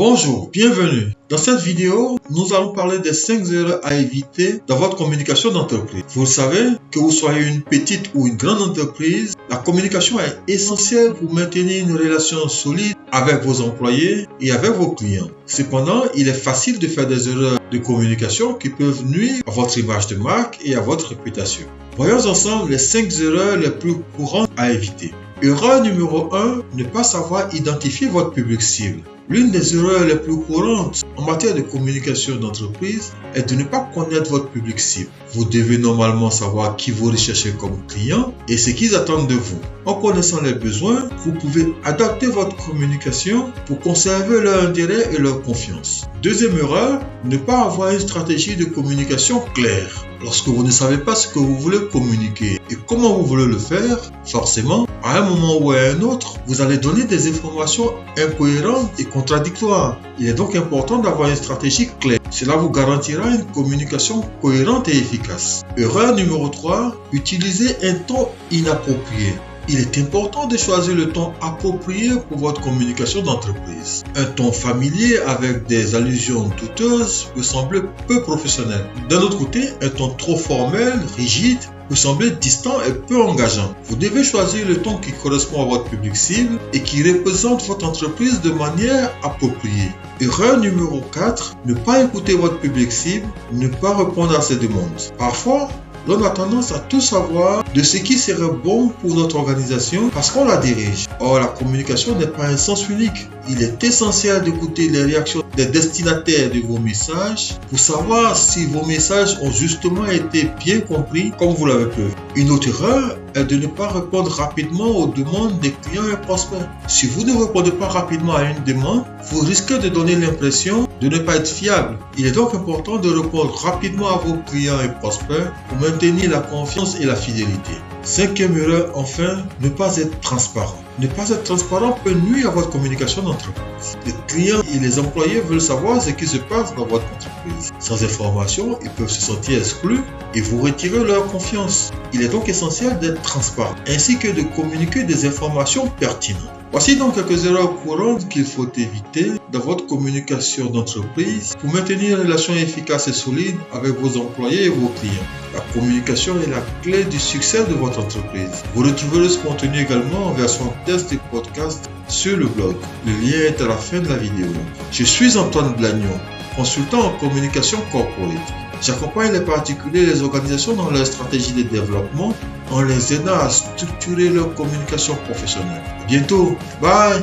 Bonjour, bienvenue. Dans cette vidéo, nous allons parler des 5 erreurs à éviter dans votre communication d'entreprise. Vous savez, que vous soyez une petite ou une grande entreprise, la communication est essentielle pour maintenir une relation solide avec vos employés et avec vos clients. Cependant, il est facile de faire des erreurs de communication qui peuvent nuire à votre image de marque et à votre réputation. Voyons ensemble les 5 erreurs les plus courantes à éviter. Erreur numéro 1, ne pas savoir identifier votre public cible. L'une des erreurs les plus courantes en matière de communication d'entreprise est de ne pas connaître votre public cible. Vous devez normalement savoir qui vous recherchez comme client et ce qu'ils attendent de vous. En connaissant les besoins, vous pouvez adapter votre communication pour conserver leur intérêt et leur confiance. Deuxième erreur, ne pas avoir une stratégie de communication claire. Lorsque vous ne savez pas ce que vous voulez communiquer et comment vous voulez le faire, forcément, à un moment ou à un autre, vous allez donner des informations incohérentes et contradictoires. Il est donc important d'avoir une stratégie claire. Cela vous garantira une communication cohérente et efficace. Erreur numéro 3, utiliser un ton inapproprié. Il est important de choisir le ton approprié pour votre communication d'entreprise. Un ton familier avec des allusions douteuses peut sembler peu professionnel. D'un autre côté, un ton trop formel, rigide, peut sembler distant et peu engageant. Vous devez choisir le ton qui correspond à votre public cible et qui représente votre entreprise de manière appropriée. Erreur numéro 4, ne pas écouter votre public cible, ne pas répondre à ses demandes. Parfois, l'on a tendance à tout savoir de ce qui serait bon pour notre organisation parce qu'on la dirige. Or, la communication n'est pas un sens unique. Il est essentiel d'écouter les réactions des destinataires de vos messages pour savoir si vos messages ont justement été bien compris comme vous l'avez prévu. Une autre erreur est de ne pas répondre rapidement aux demandes des clients et prospects. Si vous ne répondez pas rapidement à une demande, vous risquez de donner l'impression de ne pas être fiable. Il est donc important de répondre rapidement à vos clients et prospects pour maintenir la confiance et la fidélité. Cinquième erreur, enfin, ne pas être transparent. Ne pas être transparent peut nuire à votre communication d'entreprise. Les clients et les employés veulent savoir ce qui se passe dans votre entreprise. Sans information, ils peuvent se sentir exclus et vous retirer leur confiance. Il est donc essentiel d'être transparent, ainsi que de communiquer des informations pertinentes. Voici donc quelques erreurs courantes qu'il faut éviter dans votre communication d'entreprise pour maintenir une relation efficace et solide avec vos employés et vos clients. La communication est la clé du succès de votre entreprise. Vous retrouverez ce contenu également en version test et podcast sur le blog. Le lien est à la fin de la vidéo. Je suis Antoine Blagnon, consultant en communication corporate. J'accompagne les particuliers et les organisations dans leur stratégie de développement en les aidant à structurer leur communication professionnelle. À bientôt, bye!